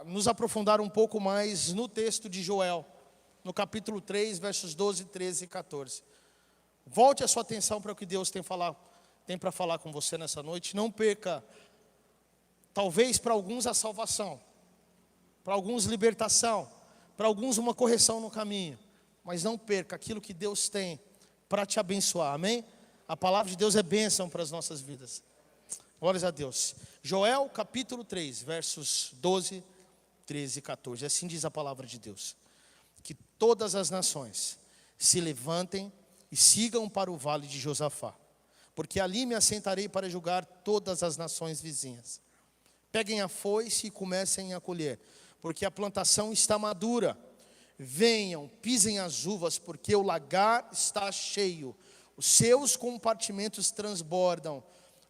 nos aprofundar um pouco mais no texto de Joel, no capítulo 3, versos 12, 13 e 14. Volte a sua atenção para o que Deus tem para falar com você nessa noite. Não perca, talvez para alguns a salvação, para alguns libertação, para alguns uma correção no caminho. Mas não perca aquilo que Deus tem para te abençoar, amém? A palavra de Deus é bênção para as nossas vidas. Glórias a Deus. Joel capítulo 3, versos 12, 13 e 14. Assim diz a palavra de Deus: que todas as nações se levantem e sigam para o vale de Josafá, porque ali me assentarei para julgar todas as nações vizinhas. Peguem a foice e comecem a colher, porque a plantação está madura. Venham, pisem as uvas, porque o lagar está cheio, os seus compartimentos transbordam,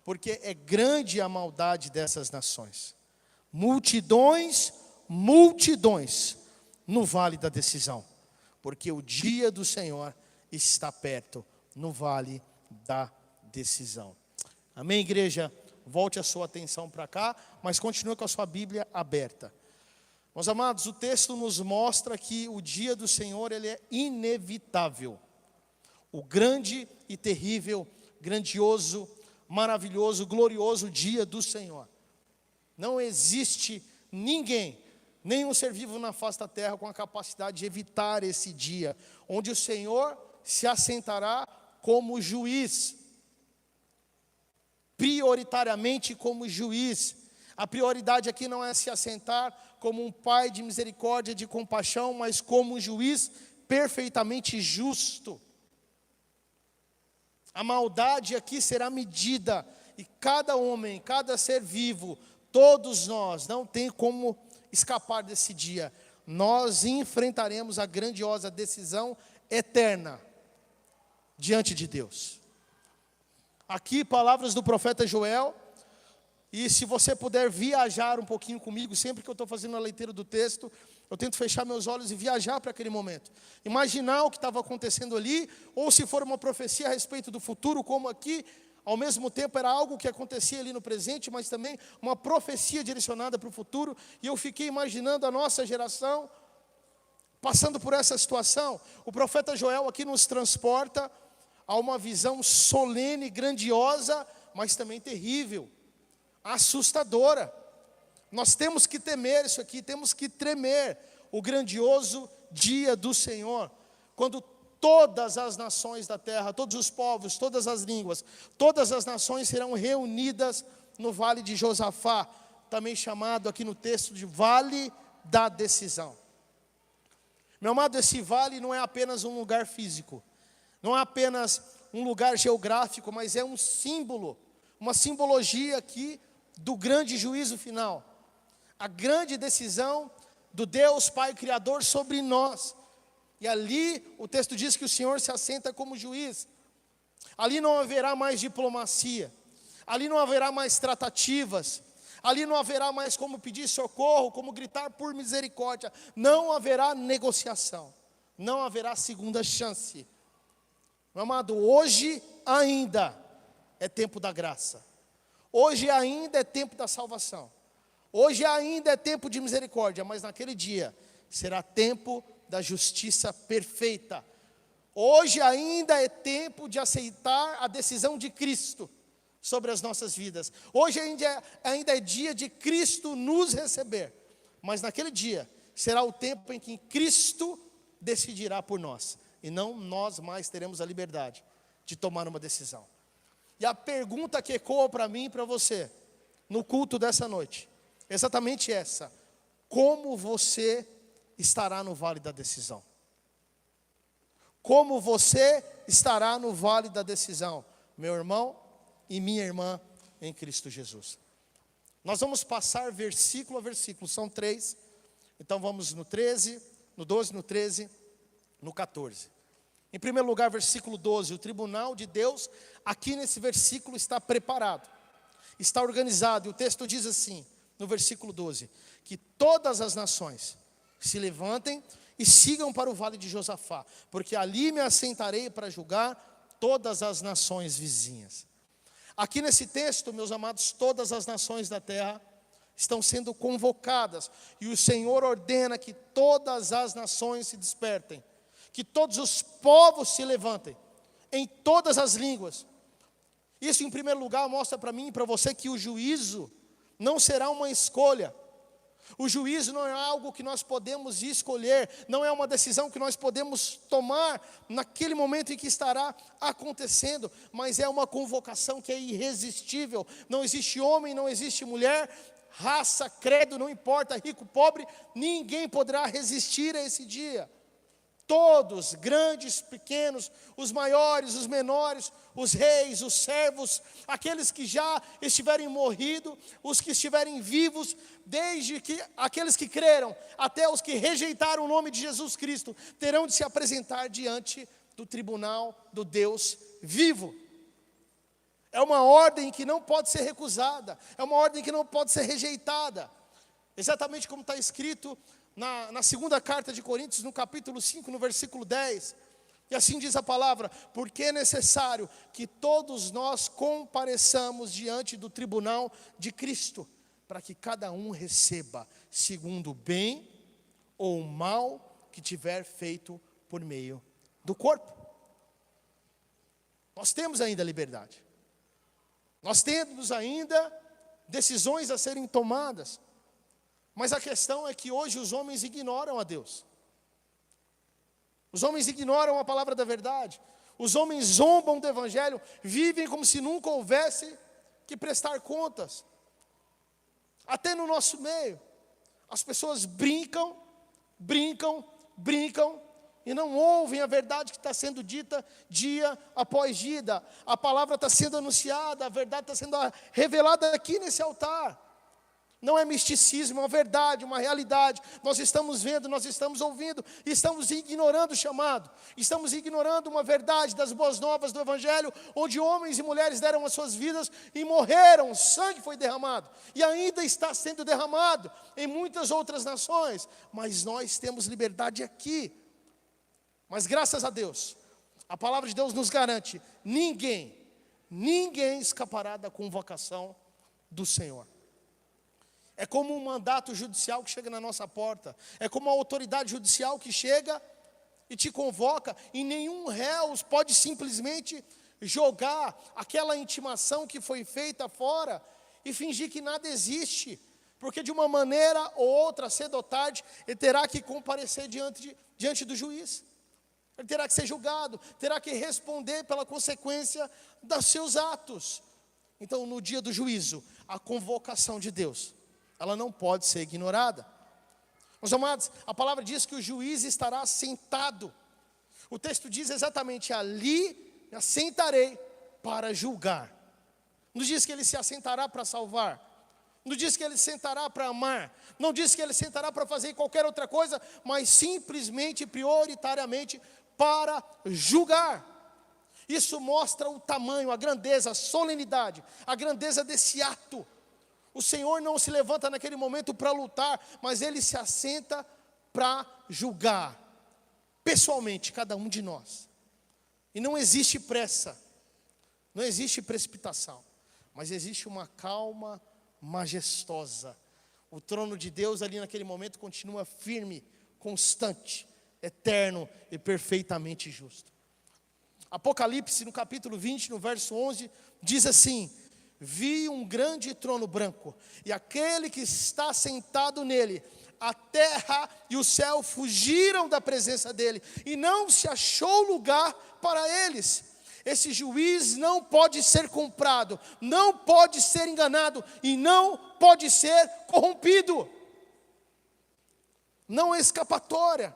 porque é grande a maldade dessas nações. Multidões, multidões no vale da decisão, porque o dia do Senhor está perto, no vale da decisão. Amém, igreja? Volte a sua atenção para cá, mas continue com a sua Bíblia aberta. Meus amados, o texto nos mostra que o dia do Senhor, ele é inevitável. O grande e terrível, grandioso, maravilhoso, glorioso dia do Senhor. Não existe ninguém, nenhum ser vivo na face da terra com a capacidade de evitar esse dia, onde o Senhor se assentará como juiz, prioritariamente como juiz. A prioridade aqui não é se assentar como um pai de misericórdia, de compaixão, mas como um juiz perfeitamente justo. A maldade aqui será medida, e cada homem, cada ser vivo, todos nós, não tem como escapar desse dia. Nós enfrentaremos a grandiosa decisão eterna diante de Deus. Aqui, palavras do profeta Joel. E se você puder viajar um pouquinho comigo, sempre que eu estou fazendo a leitura do texto, eu tento fechar meus olhos e viajar para aquele momento. Imaginar o que estava acontecendo ali, ou se for uma profecia a respeito do futuro, como aqui, ao mesmo tempo era algo que acontecia ali no presente, mas também uma profecia direcionada para o futuro. E eu fiquei imaginando a nossa geração passando por essa situação. O profeta Joel aqui nos transporta a uma visão solene, grandiosa, mas também terrível, assustadora. Nós temos que temer isso aqui, temos que tremer o grandioso dia do Senhor, quando todas as nações da terra, todos os povos, todas as línguas, todas as nações serão reunidas no vale de Josafá, também chamado aqui no texto de vale da decisão. Meu amado, esse vale não é apenas um lugar físico, não é apenas um lugar geográfico, mas é um símbolo, uma simbologia aqui do grande juízo final, a grande decisão do Deus Pai Criador sobre nós. E ali o texto diz que o Senhor se assenta como juiz. Ali não haverá mais diplomacia, ali não haverá mais tratativas, ali não haverá mais como pedir socorro, como gritar por misericórdia. Não haverá negociação, não haverá segunda chance. Meu amado, hoje ainda é tempo da graça. Hoje ainda é tempo da salvação. Hoje ainda é tempo de misericórdia, mas naquele dia será tempo da justiça perfeita. Hoje ainda é tempo de aceitar a decisão de Cristo sobre as nossas vidas. Hoje ainda é dia de Cristo nos receber, mas naquele dia será o tempo em que Cristo decidirá por nós, e não nós mais teremos a liberdade de tomar uma decisão. E a pergunta que ecoa para mim e para você, no culto dessa noite, é exatamente essa: como você estará no vale da decisão? Como você estará no vale da decisão, meu irmão e minha irmã em Cristo Jesus? Nós vamos passar versículo a versículo, são 3, então vamos no 13, no 12, no 13, no 14. Em primeiro lugar, versículo 12, o tribunal de Deus, aqui nesse versículo está preparado, está organizado, e o texto diz assim, no versículo 12, que todas as nações se levantem e sigam para o vale de Josafá, porque ali me assentarei para julgar todas as nações vizinhas. Aqui nesse texto, meus amados, todas as nações da terra estão sendo convocadas, e o Senhor ordena que todas as nações se despertem, que todos os povos se levantem, em todas as línguas. Isso, em primeiro lugar, mostra para mim e para você que o juízo não será uma escolha. O juízo não é algo que nós podemos escolher, não é uma decisão que nós podemos tomar naquele momento em que estará acontecendo, mas é uma convocação que é irresistível. Não existe homem, não existe mulher, raça, credo, não importa, rico, pobre, ninguém poderá resistir a esse dia. Todos, grandes, pequenos, os maiores, os menores, os reis, os servos, aqueles que já estiverem morrido, os que estiverem vivos, desde que aqueles que creram, até os que rejeitaram o nome de Jesus Cristo, terão de se apresentar diante do tribunal do Deus vivo. É uma ordem que não pode ser recusada, é uma ordem que não pode ser rejeitada. Exatamente como está escrito na segunda carta de Coríntios, no capítulo 5, no versículo 10, e assim diz a palavra: porque é necessário que todos nós compareçamos diante do tribunal de Cristo, para que cada um receba segundo o bem ou o mal que tiver feito por meio do corpo. Nós temos ainda liberdade, nós temos ainda decisões a serem tomadas, mas a questão é que hoje os homens ignoram a Deus. Os homens ignoram a palavra da verdade. Os homens zombam do evangelho, vivem como se nunca houvesse que prestar contas. Até no nosso meio, as pessoas brincam e não ouvem a verdade que está sendo dita dia após dia. A palavra está sendo anunciada, a verdade está sendo revelada aqui nesse altar. Não é misticismo, é uma verdade, uma realidade. Nós estamos vendo, nós estamos ouvindo, e estamos ignorando o chamado. Estamos ignorando uma verdade das boas novas do evangelho, onde homens e mulheres deram as suas vidas e morreram, sangue foi derramado, e ainda está sendo derramado em muitas outras nações, mas nós temos liberdade aqui. Mas graças a Deus, a palavra de Deus nos garante: ninguém escapará da convocação do Senhor. É como um mandato judicial que chega na nossa porta. É como uma autoridade judicial que chega e te convoca. E nenhum réu pode simplesmente jogar aquela intimação que foi feita fora e fingir que nada existe. Porque de uma maneira ou outra, cedo ou tarde, ele terá que comparecer diante do juiz. Ele terá que ser julgado, terá que responder pela consequência dos seus atos. Então, no dia do juízo, a convocação de Deus, ela não pode ser ignorada. Meus amados, a palavra diz que o juiz estará sentado. O texto diz exatamente: ali me assentarei para julgar. Não diz que ele se assentará para salvar. Não diz que ele sentará para amar. Não diz que ele sentará para fazer qualquer outra coisa, mas simplesmente, prioritariamente, para julgar. Isso mostra o tamanho, a grandeza, a solenidade, a grandeza desse ato. O Senhor não se levanta naquele momento para lutar, mas Ele se assenta para julgar, pessoalmente, cada um de nós. E não existe pressa, não existe precipitação, mas existe uma calma majestosa. O trono de Deus ali naquele momento continua firme, constante, eterno e perfeitamente justo. Apocalipse, no capítulo 20, no verso 11, diz assim: vi um grande trono branco, e aquele que está sentado nele, a terra e o céu fugiram da presença dele, e não se achou lugar para eles. Esse juiz não pode ser comprado, não pode ser enganado, e não pode ser corrompido. Não é escapatória.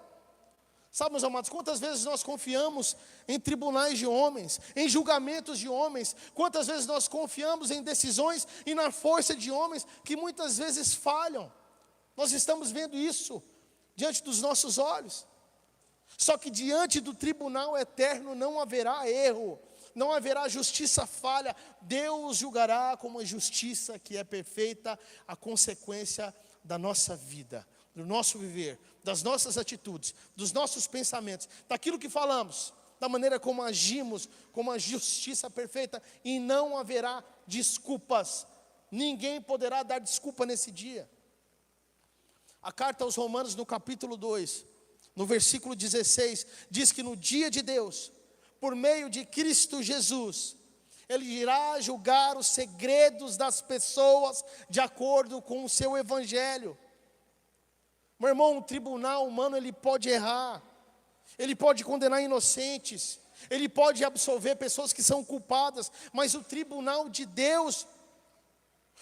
Sabe, meus amados, quantas vezes nós confiamos em tribunais de homens, em julgamentos de homens, quantas vezes nós confiamos em decisões e na força de homens que muitas vezes falham. Nós estamos vendo isso diante dos nossos olhos. Só que diante do tribunal eterno não haverá erro, não haverá justiça falha. Deus julgará com uma justiça que é perfeita, a consequência da nossa vida, do nosso viver, das nossas atitudes, dos nossos pensamentos, daquilo que falamos, da maneira como agimos, com uma justiça perfeita, e não haverá desculpas Ninguém poderá dar desculpa nesse dia. A carta aos Romanos, no capítulo 2, no versículo 16, diz que no dia de Deus, por meio de Cristo Jesus, Ele irá julgar os segredos das pessoas de acordo com o seu evangelho. Meu irmão, o tribunal humano, ele pode errar, ele pode condenar inocentes, ele pode absolver pessoas que são culpadas, mas o tribunal de Deus,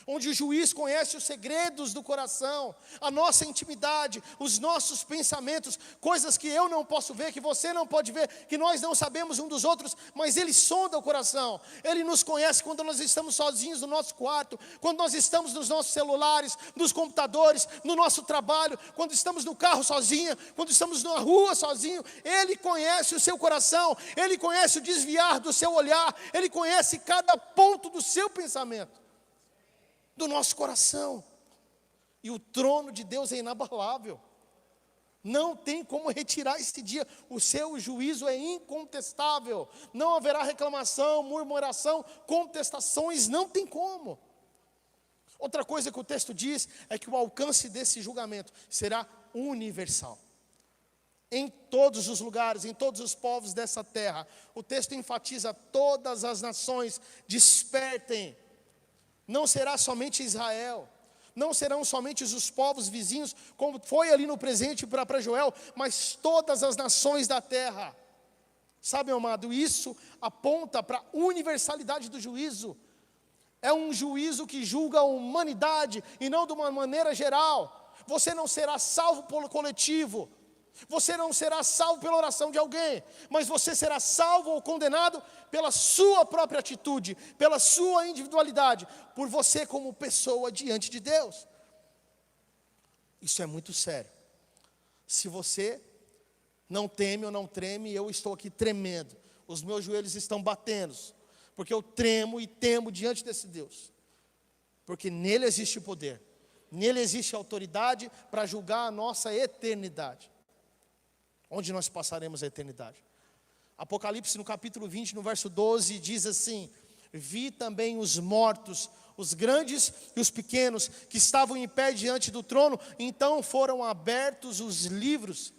onde o juiz conhece os segredos do coração, a nossa intimidade, os nossos pensamentos, coisas que eu não posso ver, que você não pode ver, que nós não sabemos um dos outros, mas Ele sonda o coração. Ele nos conhece quando nós estamos sozinhos no nosso quarto, quando nós estamos nos nossos celulares, nos computadores, no nosso trabalho, quando estamos no carro sozinho, quando estamos na rua sozinho. Ele conhece o seu coração, Ele conhece o desviar do seu olhar, Ele conhece cada ponto do seu pensamento, do nosso coração. E o trono de Deus é inabalável. Não tem como retirar esse dia. O seu juízo é incontestável. Não haverá reclamação, murmuração, contestações, não tem como. Outra coisa que o texto diz é que o alcance desse julgamento será universal. Em todos os lugares, em todos os povos dessa terra. O texto enfatiza: todas as nações despertem. Não será somente Israel, não serão somente os povos vizinhos, como foi ali no presente para Joel, mas todas as nações da terra. Sabe, meu amado, isso aponta para a universalidade do juízo. É um juízo que julga a humanidade e não de uma maneira geral. Você não será salvo pelo coletivo, você não será salvo pela oração de alguém, mas você será salvo ou condenado pela sua própria atitude, pela sua individualidade, por você como pessoa diante de Deus. Isso é muito sério. Se você não teme ou não treme, eu estou aqui tremendo, os meus joelhos estão batendo, porque eu tremo e temo diante desse Deus, porque nele existe poder, nele existe autoridade para julgar a nossa eternidade, onde nós passaremos a eternidade. Apocalipse no capítulo 20, no verso 12, diz assim: vi também os mortos, os grandes e os pequenos, que estavam em pé diante do trono, então foram abertos os livros.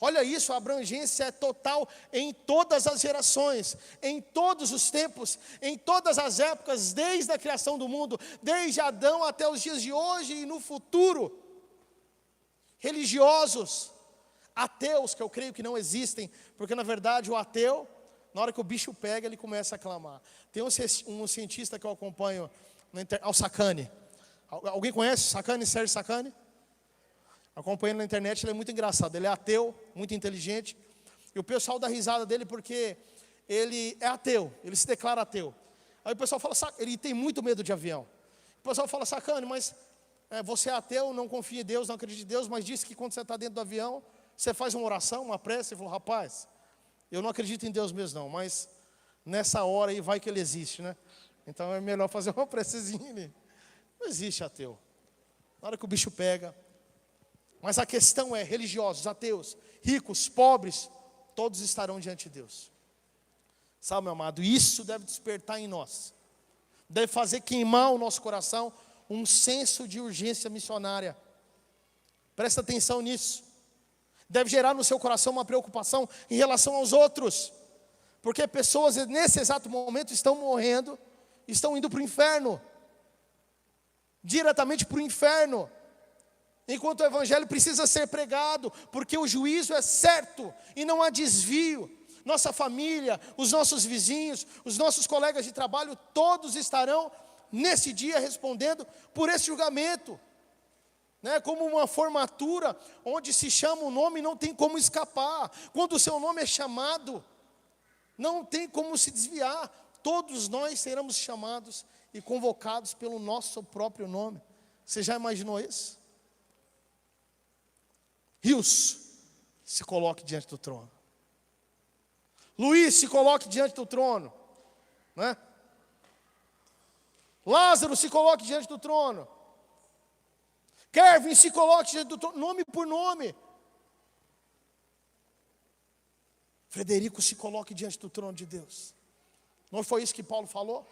Olha isso, a abrangência é total em todas as gerações, em todos os tempos, em todas as épocas, desde a criação do mundo, desde Adão até os dias de hoje e no futuro. Religiosos, ateus, que eu creio que não existem, porque na verdade o ateu, na hora que o bicho pega, ele começa a clamar. Tem um cientista que eu acompanho, Al Sacani. Alguém conhece Sacani, Sérgio Sacani? Acompanhando na internet, ele é muito engraçado. Ele é ateu, muito inteligente, e o pessoal dá risada dele porque ele é ateu, ele se declara ateu. Aí o pessoal fala: ele tem muito medo de avião. O pessoal fala: Sacani, mas você é ateu, não confia em Deus, não acredita em Deus, mas disse que quando você está dentro do avião, você faz uma oração, uma prece. Ele falou: rapaz, eu não acredito em Deus mesmo não, mas nessa hora aí vai que Ele existe, né? Então é melhor fazer uma precezinha ali. Não existe ateu, na hora que o bicho pega. Mas a questão é: religiosos, ateus, ricos, pobres, todos estarão diante de Deus. Sabe, meu amado, isso deve despertar em nós, deve fazer queimar o nosso coração um senso de urgência missionária. Presta atenção nisso. Deve gerar no seu coração uma preocupação em relação aos outros, porque pessoas nesse exato momento estão morrendo, estão indo para o inferno, diretamente para o inferno, enquanto o evangelho precisa ser pregado, porque o juízo é certo e não há desvio. Nossa família, os nossos vizinhos, os nossos colegas de trabalho, todos estarão nesse dia respondendo por esse julgamento. Como uma formatura, onde se chama o nome, não tem como escapar. Quando o seu nome é chamado, não tem como se desviar. Todos nós seremos chamados e convocados pelo nosso próprio nome. Você já imaginou isso? Rios, se coloque diante do trono. Luiz, se coloque diante do trono, né? Lázaro, se coloque diante do trono. Kevin, se coloque diante do trono, nome por nome. Frederico, se coloque diante do trono de Deus. Não foi isso que Paulo falou?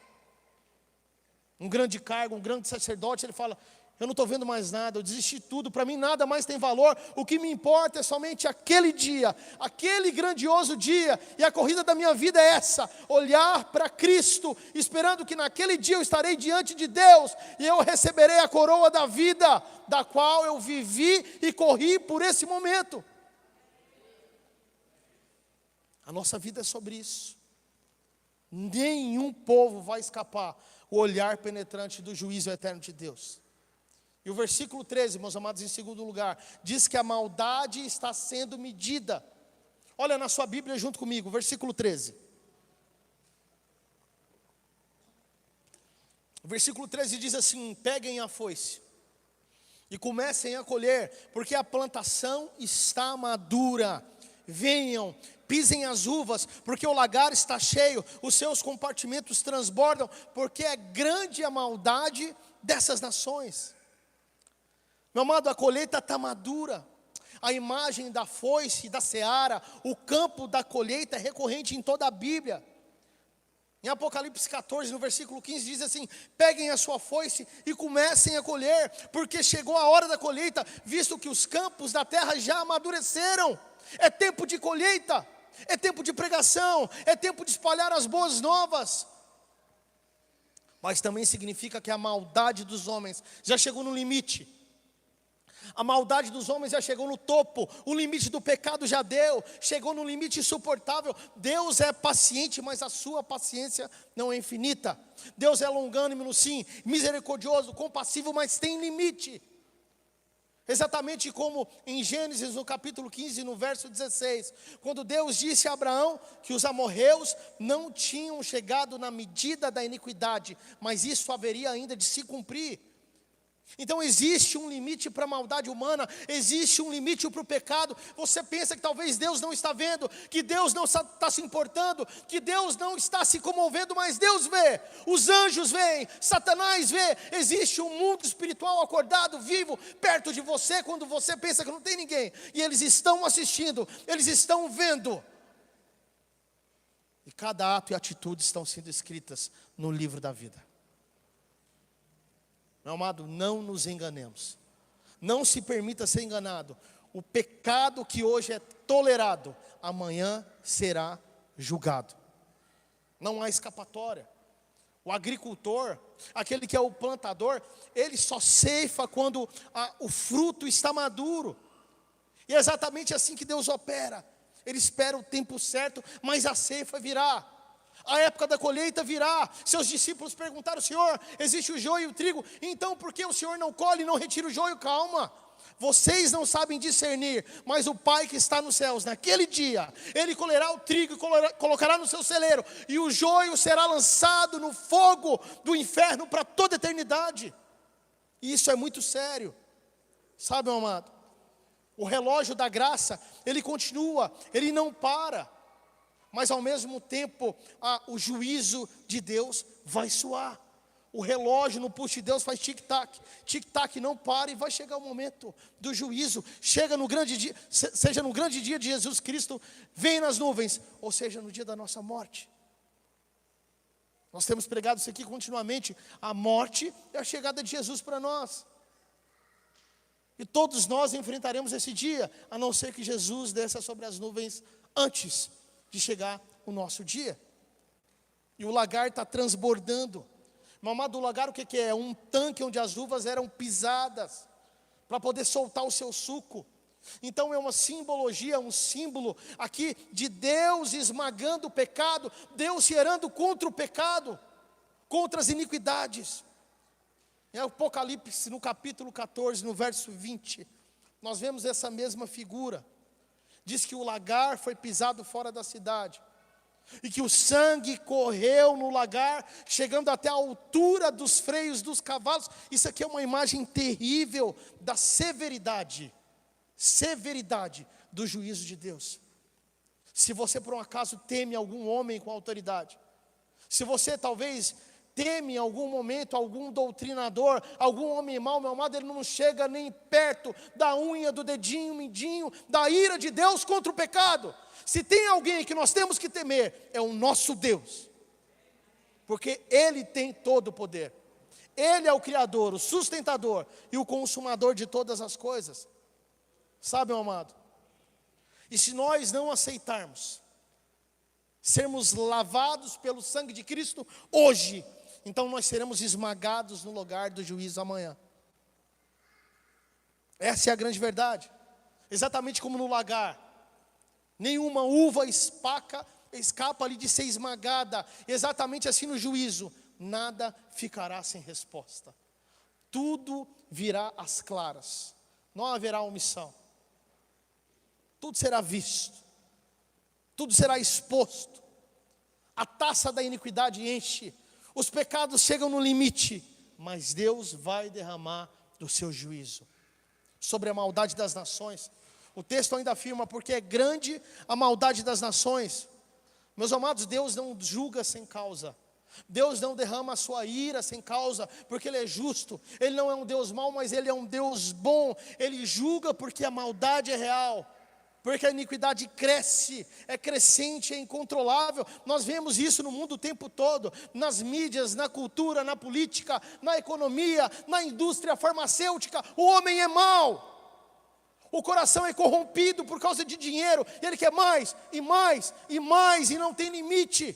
um grande cargo, um grande sacerdote, ele fala: eu não estou vendo mais nada, eu desisti de tudo, para mim nada mais tem valor, o que me importa é somente aquele dia, aquele grandioso dia, e a corrida da minha vida é essa, olhar para Cristo, esperando que naquele dia eu estarei diante de Deus, e eu receberei a coroa da vida, da qual eu vivi e corri por esse momento. A nossa vida é sobre isso. Nenhum povo vai escapar o olhar penetrante do juízo eterno de Deus. E o versículo 13, meus amados, em segundo lugar, diz que a maldade está sendo medida. Olha na sua Bíblia junto comigo, versículo 13. O versículo 13 diz assim: peguem a foice e comecem a colher, porque a plantação está madura. Venham, pisem as uvas, porque o lagar está cheio, os seus compartimentos transbordam, porque é grande a maldade dessas nações. Meu amado, a colheita está madura. A imagem da foice, da seara, o campo da colheita é recorrente em toda a Bíblia. Em Apocalipse 14, no versículo 15, diz assim: peguem a sua foice e comecem a colher, porque chegou a hora da colheita, visto que os campos da terra já amadureceram. É tempo de colheita, é tempo de pregação, é tempo de espalhar as boas novas. Mas também significa que a maldade dos homens já chegou no limite. A maldade dos homens já chegou no topo, o limite do pecado já deu, chegou no limite insuportável. Deus é paciente, mas a sua paciência não é infinita. Deus é longânimo, sim, misericordioso, compassivo, mas tem limite. Exatamente como em Gênesis, no capítulo 15, no verso 16, quando Deus disse a Abraão que os amorreus não tinham chegado na medida da iniquidade, mas isso haveria ainda de se cumprir. Então existe um limite para a maldade humana, existe um limite para o pecado. Você pensa que talvez Deus não está vendo, que Deus não está se importando, que Deus não está se comovendo, mas Deus vê, os anjos veem, Satanás vê. Existe um mundo espiritual acordado, vivo, perto de você, quando você pensa que não tem ninguém, e eles estão assistindo, eles estão vendo. E cada ato e atitude estão sendo escritas no livro da vida. Meu amado, não nos enganemos. Não se permita ser enganado. O pecado que hoje é tolerado, amanhã será julgado. Não há escapatória. O agricultor, aquele que é o plantador, ele só ceifa quando o fruto está maduro. E é exatamente assim que Deus opera. Ele espera o tempo certo, mas a ceifa virá. A época da colheita virá. Seus discípulos perguntaram: Senhor, existe o joio e o trigo, então por que o Senhor não colhe e não retira o joio? Calma, vocês não sabem discernir, mas o Pai que está nos céus, naquele dia, Ele colherá o trigo e colocará no seu celeiro, e o joio será lançado no fogo do inferno para toda a eternidade. E isso é muito sério. Sabe, meu amado, o relógio da graça, ele continua, ele não para. Mas ao mesmo tempo, o juízo de Deus vai soar. O relógio no pulso de Deus faz tic-tac. Tic-tac não para, e vai chegar o momento do juízo. Chega no grande dia, seja no grande dia de Jesus Cristo, vem nas nuvens, ou seja, no dia da nossa morte. Nós temos pregado isso aqui continuamente. A morte é a chegada de Jesus para nós. E todos nós enfrentaremos esse dia, a não ser que Jesus desça sobre as nuvens antes de chegar o nosso dia. E o lagar está transbordando. Meu amado, o lagar o que é? Um tanque onde as uvas eram pisadas para poder soltar o seu suco. Então é uma simbologia, um símbolo aqui de Deus esmagando o pecado, Deus se irando contra o pecado, contra as iniquidades. Em Apocalipse, no capítulo 14, no verso 20, nós vemos essa mesma figura. Diz que o lagar foi pisado fora da cidade, e que o sangue correu no lagar, chegando até a altura dos freios dos cavalos. Isso aqui é uma imagem terrível da severidade do juízo de Deus. Se você por um acaso teme algum homem com autoridade, se você talvez teme em algum momento algum doutrinador, algum homem mau, meu amado, ele não chega nem perto da unha do dedinho mindinho da ira de Deus contra o pecado. Se tem alguém que nós temos que temer, é o nosso Deus, porque Ele tem todo o poder. Ele é o Criador, o sustentador e o consumador de todas as coisas. Sabe, meu amado? E se nós não aceitarmos sermos lavados pelo sangue de Cristo hoje, então nós seremos esmagados no lugar do juízo amanhã. Essa é a grande verdade. Exatamente como no lagar, nenhuma uva escapa ali de ser esmagada. Exatamente assim no juízo, nada ficará sem resposta. Tudo virá às claras, não haverá omissão. Tudo será visto, tudo será exposto. A taça da iniquidade enche, os pecados chegam no limite, mas Deus vai derramar do seu juízo sobre a maldade das nações. O texto ainda afirma, porque é grande a maldade das nações. Meus amados, Deus não julga sem causa. Deus não derrama a sua ira sem causa, porque Ele é justo. Ele não é um Deus mau, mas Ele é um Deus bom. Ele julga porque a maldade é real, porque a iniquidade cresce, é crescente, é incontrolável. Nós vemos isso no mundo o tempo todo, nas mídias, na cultura, na política, na economia, na indústria farmacêutica. O homem é mau, o coração é corrompido por causa de dinheiro, e ele quer mais, e mais, e mais, e não tem limite.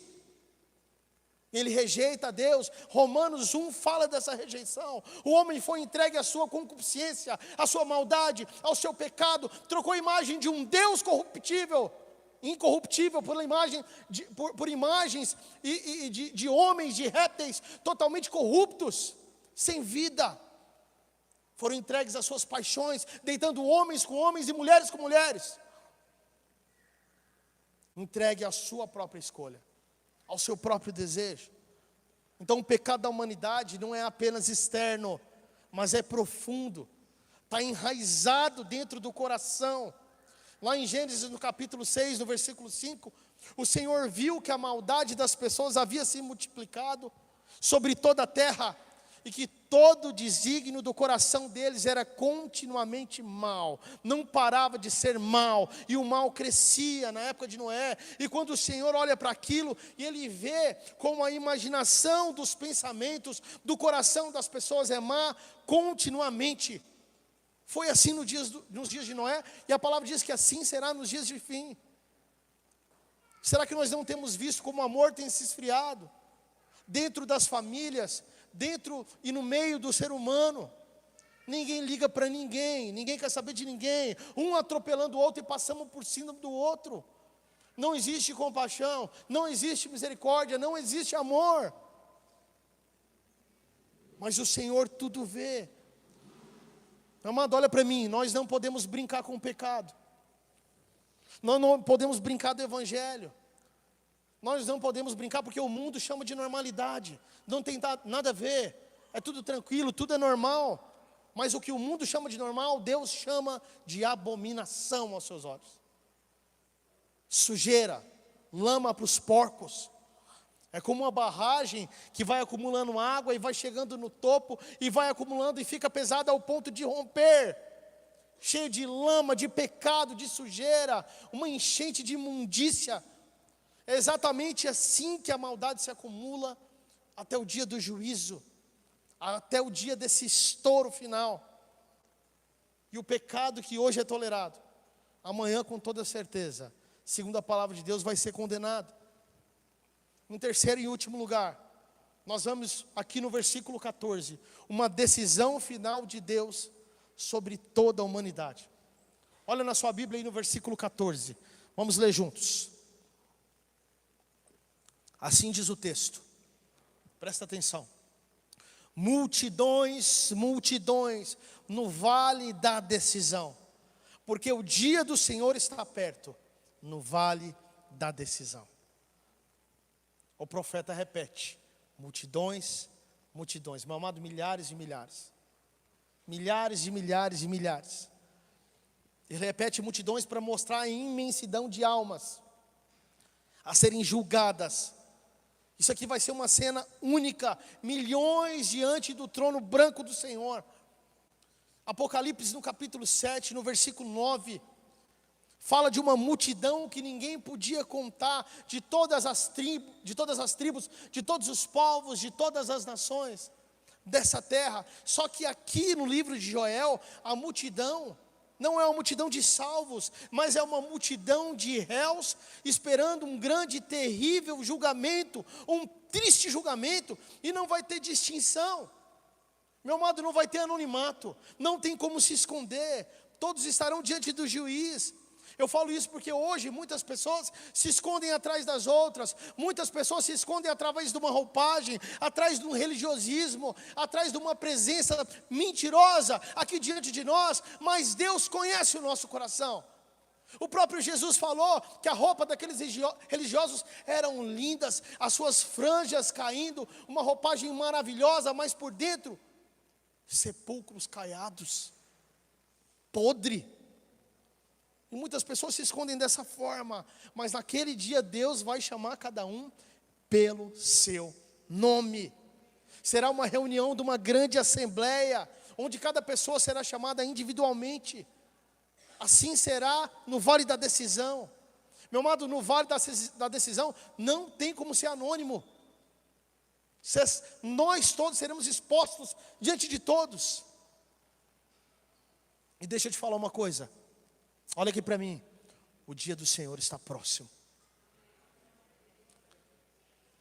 Ele rejeita a Deus. Romanos 1 fala dessa rejeição. O homem foi entregue à sua concupiscência, à sua maldade, ao seu pecado. Trocou a imagem de um Deus incorruptível, por imagens de homens, de répteis totalmente corruptos, sem vida. Foram entregues às suas paixões, deitando homens com homens e mulheres com mulheres. Entregue à sua própria escolha, ao seu próprio desejo. Então o pecado da humanidade não é apenas externo, mas é profundo, está enraizado dentro do coração. Lá em Gênesis, no capítulo 6, no versículo 5, o Senhor viu que a maldade das pessoas havia se multiplicado sobre toda a terra, e que todo o desígnio do coração deles era continuamente mal, não parava de ser mal, e o mal crescia na época de Noé. E quando o Senhor olha para aquilo, e Ele vê como a imaginação dos pensamentos do coração das pessoas é má continuamente. Foi assim nos dias de Noé, e a palavra diz que assim será nos dias de fim. Será que nós não temos visto como o amor tem se esfriado dentro das famílias, dentro e no meio do ser humano? Ninguém liga para ninguém, ninguém quer saber de ninguém, um atropelando o outro e passando por cima do outro. Não existe compaixão, não existe misericórdia, não existe amor. Mas o Senhor tudo vê. Amado, olha para mim, nós não podemos brincar com o pecado. Nós não podemos brincar do Evangelho. Nós não podemos brincar porque o mundo chama de normalidade. Não tem nada a ver. É tudo tranquilo, tudo é normal. Mas o que o mundo chama de normal, Deus chama de abominação aos seus olhos. Sujeira, lama para os porcos. É como uma barragem que vai acumulando água e vai chegando no topo e vai acumulando e fica pesada ao ponto de romper. Cheio de lama, de pecado, de sujeira, uma enchente de imundícia. É exatamente assim que a maldade se acumula até o dia do juízo, até o dia desse estouro final. E o pecado que hoje é tolerado, amanhã com toda certeza, segundo a palavra de Deus, vai ser condenado. Em terceiro e último lugar, nós vamos aqui no versículo 14, uma decisão final de Deus sobre toda a humanidade. Olha na sua Bíblia aí no versículo 14, vamos ler juntos. Assim diz o texto, presta atenção: multidões, multidões no vale da decisão, porque o dia do Senhor está perto, no vale da decisão. O profeta repete, multidões, multidões, meu amado, milhares e milhares, milhares e milhares e milhares. Ele repete multidões para mostrar a imensidão de almas a serem julgadas. Isso aqui vai ser uma cena única, milhões diante do trono branco do Senhor. Apocalipse no capítulo 7, no versículo 9, fala de uma multidão que ninguém podia contar, de todas as tribos, de todos os povos, de todas as nações. dessa terra. Só que aqui no livro de Joel, a multidão não é uma multidão de salvos, mas é uma multidão de réus, esperando um grande e terrível julgamento, um triste julgamento, e não vai ter distinção. Meu amado, não vai ter anonimato, não tem como se esconder, todos estarão diante do juiz. Eu falo isso porque hoje muitas pessoas se escondem atrás das outras, muitas pessoas se escondem através de uma roupagem, atrás de um religiosismo, atrás de uma presença mentirosa aqui diante de nós, mas Deus conhece o nosso coração. O próprio Jesus falou que a roupa daqueles religiosos eram lindas, as suas franjas caindo, uma roupagem maravilhosa, mas por dentro, sepulcros caiados, podre. E muitas pessoas se escondem dessa forma, mas naquele dia Deus vai chamar cada um pelo seu nome. Será uma reunião de uma grande assembleia, onde cada pessoa será chamada individualmente. Assim será no vale da decisão. Meu amado, no vale da decisão não tem como ser anônimo. Nós todos seremos expostos diante de todos. E deixa eu te falar uma coisa. Olha aqui para mim, o dia do Senhor está próximo.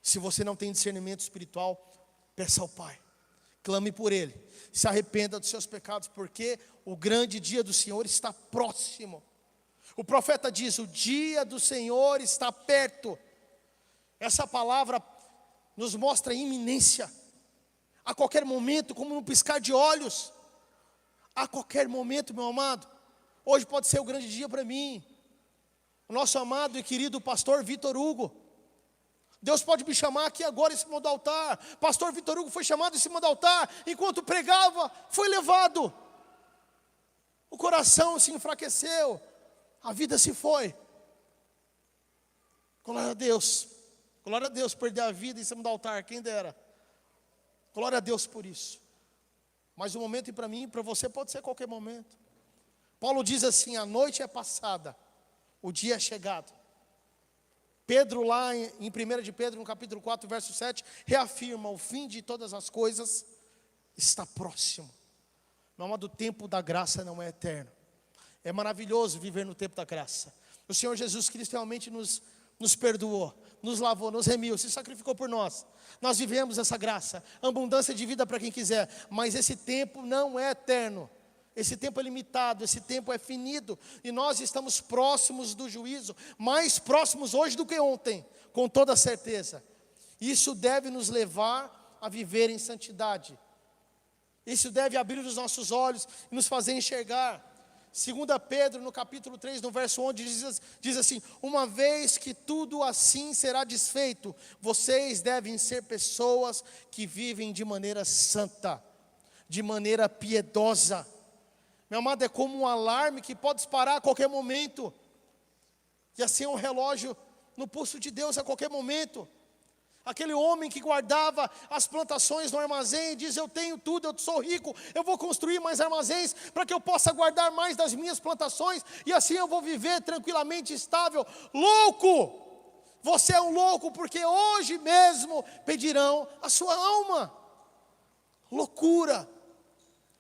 Se você não tem discernimento espiritual, peça ao Pai, clame por Ele, se arrependa dos seus pecados, porque o grande dia do Senhor está próximo. O profeta diz, o dia do Senhor está perto. Essa palavra nos mostra a iminência, a qualquer momento, como num piscar de olhos, a qualquer momento, meu amado. Hoje pode ser o grande dia para mim. O nosso amado e querido pastor Vitor Hugo. Deus pode me chamar aqui agora em cima do altar. Pastor Vitor Hugo foi chamado em cima do altar. Enquanto pregava, foi levado. O coração se enfraqueceu. A vida se foi. Glória a Deus. Glória a Deus, perder a vida em cima do altar. Quem dera. Glória a Deus por isso. Mas o momento para mim e para você pode ser qualquer momento. Paulo diz assim, a noite é passada, o dia é chegado. Pedro lá em 1 de Pedro, no capítulo 4, verso 7, reafirma, o fim de todas as coisas está próximo. Meu amado, o tempo da graça não é eterno. É maravilhoso viver no tempo da graça. O Senhor Jesus Cristo realmente nos perdoou, nos lavou, nos remiu, se sacrificou por nós. Nós vivemos essa graça, abundância de vida para quem quiser, mas esse tempo não é eterno. Esse tempo é limitado, esse tempo é finito, e nós estamos próximos do juízo, mais próximos hoje do que ontem, com toda certeza. Isso deve nos levar a viver em santidade. Isso deve abrir os nossos olhos e nos fazer enxergar. 2 Pedro, no capítulo 3, no verso 11, diz assim, uma vez que tudo assim será desfeito, vocês devem ser pessoas que vivem de maneira santa, de maneira piedosa. Meu amado, é como um alarme que pode disparar a qualquer momento. E assim é um relógio no pulso de Deus a qualquer momento. Aquele homem que guardava as plantações no armazém e diz, eu tenho tudo, eu sou rico, eu vou construir mais armazéns para que eu possa guardar mais das minhas plantações, e assim eu vou viver tranquilamente, estável. Louco! Você é um louco, porque hoje mesmo pedirão a sua alma. Loucura!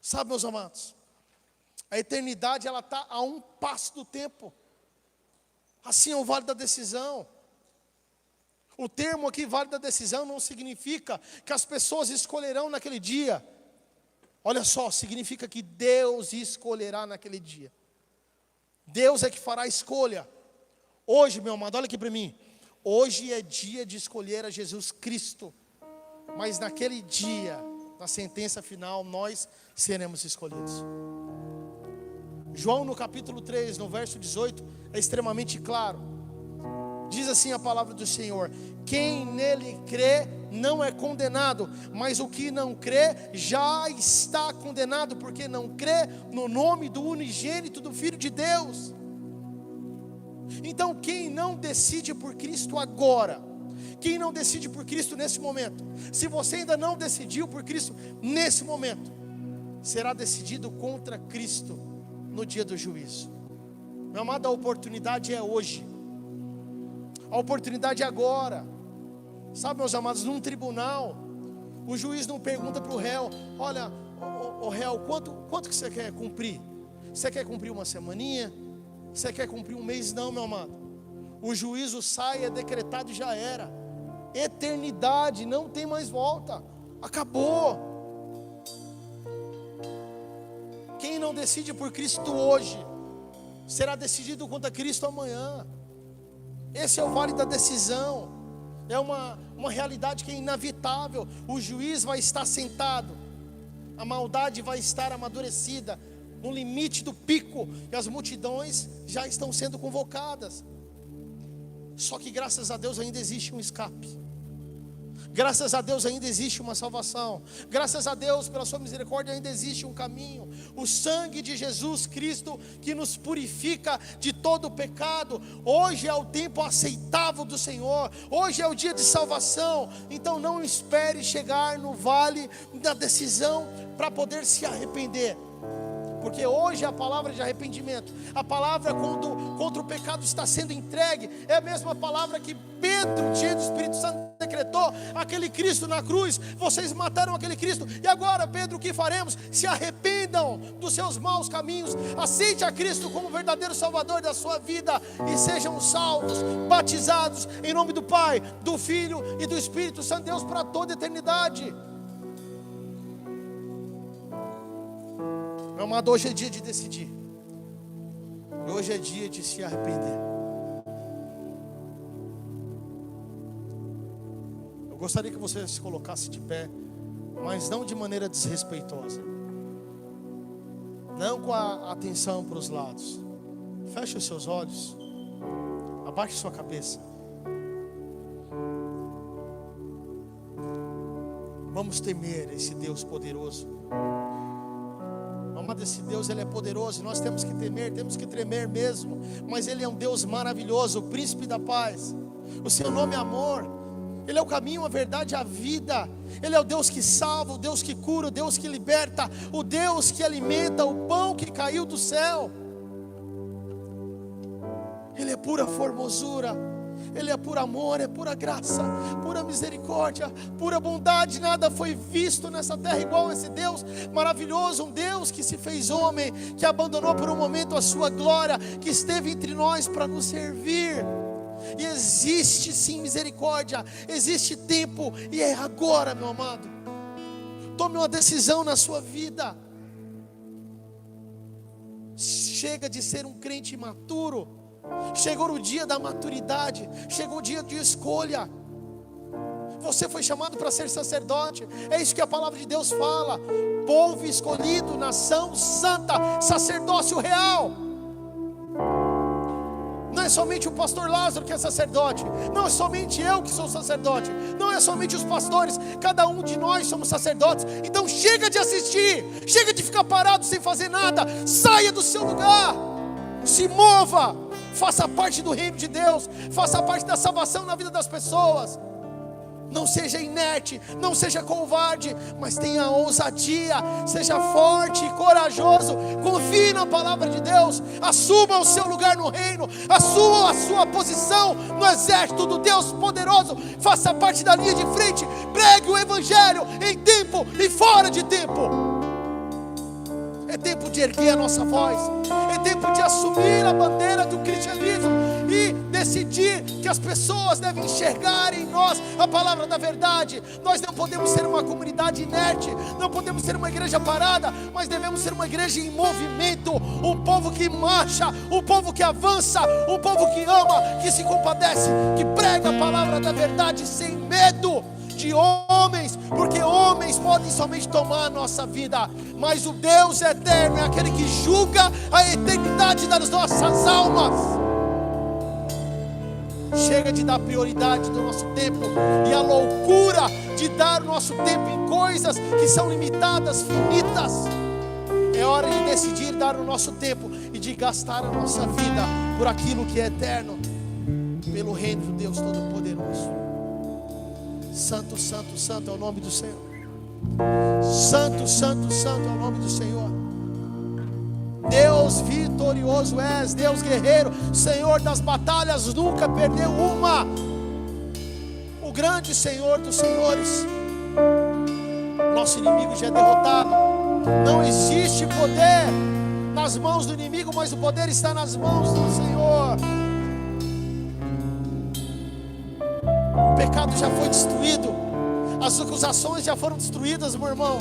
Sabe, meus amados, a eternidade ela está a um passo do tempo. Assim é o vale da decisão. O termo aqui, vale da decisão, não significa que as pessoas escolherão naquele dia. Olha só, significa que Deus escolherá naquele dia. Deus é que fará a escolha. Hoje, meu amado, olha aqui para mim. Hoje é dia de escolher a Jesus Cristo. Mas naquele dia, na sentença final, nós seremos escolhidos. João no capítulo 3, no verso 18, é extremamente claro. Diz assim a palavra do Senhor: quem nele crê não é condenado, mas o que não crê já está condenado, porque não crê no nome do unigênito do Filho de Deus. Então quem não decide por Cristo agora, quem não decide por Cristo nesse momento, se você ainda não decidiu por Cristo nesse momento, será decidido contra Cristo no dia do juízo. Meu amado, a oportunidade é hoje. A oportunidade é agora. Sabe, meus amados, num tribunal, O juiz não pergunta para o réu: olha, o réu, quanto que você quer cumprir? Você quer cumprir uma semaninha? Você quer cumprir um mês? Não, meu amado. O juízo sai, é decretado e já era. Eternidade, não tem mais volta. Acabou. Quem não decide por Cristo hoje, será decidido contra Cristo amanhã. Esse é o vale da decisão. É uma realidade que é inevitável. O juiz vai estar sentado, a maldade vai estar amadurecida, no limite do pico, e as multidões já estão sendo convocadas. Só que graças a Deus ainda existe um escape. Graças a Deus ainda existe uma salvação. Graças a Deus, pela sua misericórdia, ainda existe um caminho. O sangue de Jesus Cristo que nos purifica de todo o pecado. Hoje é o tempo aceitável do Senhor. Hoje é o dia de salvação. Então não espere chegar no vale da decisão para poder se arrepender. Porque hoje a palavra de arrependimento, a palavra contra o pecado está sendo entregue, é a mesma palavra que Pedro, cheio do Espírito Santo, decretou: aquele Cristo na cruz, vocês mataram aquele Cristo, e agora, Pedro, o que faremos? Se arrependam dos seus maus caminhos, aceite a Cristo como verdadeiro Salvador da sua vida, e sejam salvos, batizados, em nome do Pai, do Filho e do Espírito Santo, Deus para toda a eternidade. Meu amado, hoje é dia de decidir. Hoje é dia de se arrepender. Eu gostaria que você se colocasse de pé, mas não de maneira desrespeitosa, não com a atenção para os lados. Feche os seus olhos, abaixe sua cabeça. Vamos temer esse Deus poderoso. Amado, esse Deus, Ele é poderoso, e nós temos que temer, temos que tremer mesmo. Mas Ele é um Deus maravilhoso, o príncipe da paz. O seu nome é amor. Ele é o caminho, a verdade e a vida. Ele é o Deus que salva, o Deus que cura, o Deus que liberta, o Deus que alimenta, o pão que caiu do céu. Ele é pura formosura. Ele é puro amor, é pura graça, pura misericórdia, pura bondade. Nada foi visto nessa terra igual a esse Deus maravilhoso. Um Deus que se fez homem, que abandonou por um momento a sua glória, que esteve entre nós para nos servir. E existe sim misericórdia, existe tempo, e é agora, meu amado. Tome uma decisão na sua vida. Chega de ser um crente imaturo. Chegou o dia da maturidade, chegou o dia de escolha. Você foi chamado para ser sacerdote, é isso que a palavra de Deus fala: povo escolhido, nação santa, sacerdócio real. Não é somente o pastor Lázaro que é sacerdote, não é somente eu que sou sacerdote, não é somente os pastores, cada um de nós somos sacerdotes. Então chega de assistir, chega de ficar parado sem fazer nada, saia do seu lugar, se mova, faça parte do reino de Deus, faça parte da salvação na vida das pessoas. Não seja inerte, não seja covarde, mas tenha ousadia, seja forte e corajoso, confie na palavra de Deus, assuma o seu lugar no reino, assuma a sua posição no exército do Deus poderoso, faça parte da linha de frente, pregue o evangelho em tempo e fora de tempo. É tempo de erguer a nossa voz, é tempo de assumir a bandeira do cristianismo e decidir que as pessoas devem enxergar em nós a palavra da verdade. Nós não podemos ser uma comunidade inerte, não podemos ser uma igreja parada, mas devemos ser uma igreja em movimento, um povo que marcha, um povo que avança, um povo que ama, que se compadece, que prega a palavra da verdade sem medo de homens, porque homens podem somente tomar a nossa vida, mas o Deus eterno é aquele que julga a eternidade das nossas almas. Chega de dar prioridade no nosso tempo e a loucura de dar o nosso tempo em coisas que são limitadas, finitas. É hora de decidir dar o nosso tempo e de gastar a nossa vida por aquilo que é eterno, pelo reino do Deus Todo-Poderoso. Santo, santo, santo é o nome do Senhor. Santo, santo, santo é o nome do Senhor. Deus vitorioso és, Deus guerreiro, Senhor das batalhas, nunca perdeu uma. O grande Senhor dos senhores. Nosso inimigo já é derrotado. Não existe poder nas mãos do inimigo, mas o poder está nas mãos do Senhor. O pecado já foi destruído, as acusações já foram destruídas, meu irmão.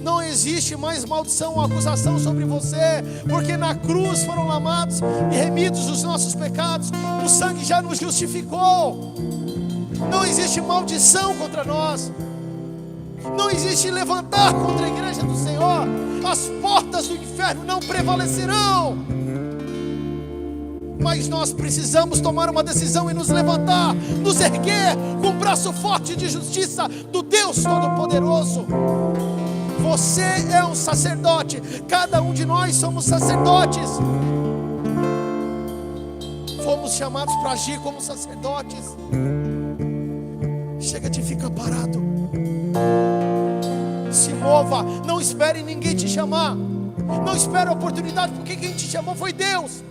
Não existe mais maldição ou acusação sobre você, porque na cruz foram lavados e remidos os nossos pecados. O sangue já nos justificou. Não existe maldição contra nós. Não existe levantar contra a igreja do Senhor. As portas do inferno não prevalecerão. Mas nós precisamos tomar uma decisão e nos levantar, nos erguer com o braço forte de justiça do Deus Todo-Poderoso. Você é um sacerdote. Cada um de nós somos sacerdotes. Fomos chamados para agir como sacerdotes. Chega de ficar parado. Se mova. Não espere ninguém te chamar. Não espere a oportunidade, porque quem te chamou foi Deus.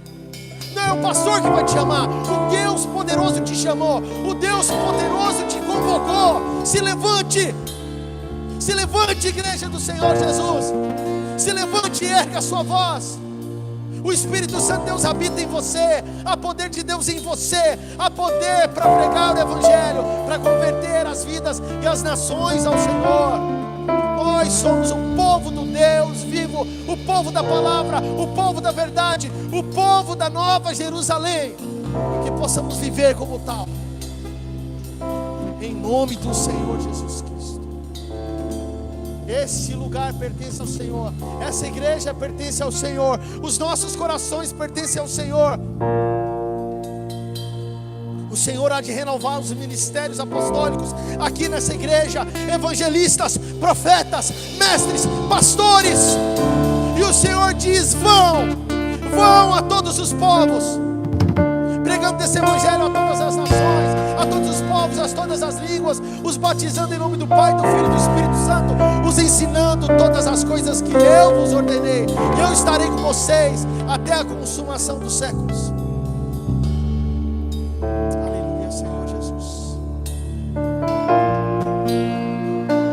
Não é o pastor que vai te chamar. O Deus poderoso te chamou. O Deus poderoso te convocou. Se levante. Se levante, igreja do Senhor Jesus. Se levante e erga a sua voz. O Espírito Santo de Deus habita em você. Há poder de Deus em você. Há poder para pregar o Evangelho, para converter as vidas e as nações ao Senhor. Nós somos o povo do Deus vivo, o povo da palavra, o povo da verdade, o povo da Nova Jerusalém. Que possamos viver como tal, em nome do Senhor Jesus Cristo. Esse lugar pertence ao Senhor. Essa igreja pertence ao Senhor. Os nossos corações pertencem ao Senhor. O Senhor há de renovar os ministérios apostólicos aqui nessa igreja. Evangelistas, profetas, mestres, pastores. E o Senhor diz: vão a todos os povos, pregando esse evangelho a todas as nações, a todos os povos, a todas as línguas, os batizando em nome do Pai, do Filho e do Espírito Santo, os ensinando todas as coisas que eu vos ordenei. E eu estarei com vocês até a consumação dos séculos. Aleluia, Senhor Jesus.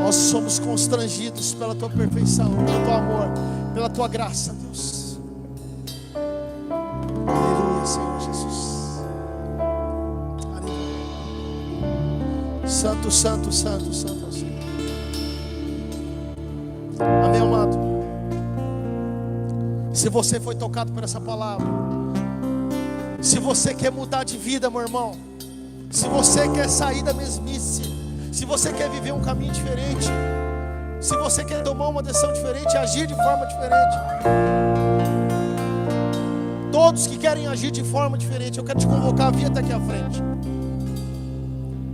Nós somos constrangidos pela tua perfeição, pelo teu amor, pela tua graça, Deus. Aleluia, Senhor Jesus. Santo, santo, santo, santo é o Senhor. Amém, amado? Se você foi tocado por essa palavra, se você quer mudar de vida, meu irmão, se você quer sair da mesmice, se você quer viver um caminho diferente, se você quer tomar uma decisão diferente, agir de forma diferente, todos que querem agir de forma diferente, eu quero te convocar a vir até aqui à frente.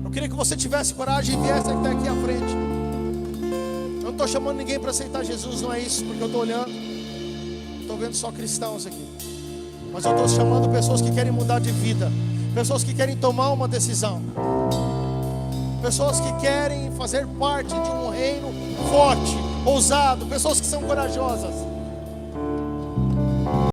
Eu queria que você tivesse coragem e viesse até aqui à frente. Eu não estou chamando ninguém para aceitar Jesus, não é isso, porque eu estou olhando, estou vendo só cristãos aqui. Mas eu estou chamando pessoas que querem mudar de vida, pessoas que querem tomar uma decisão, pessoas que querem fazer parte de um reino forte, ousado, pessoas que são corajosas.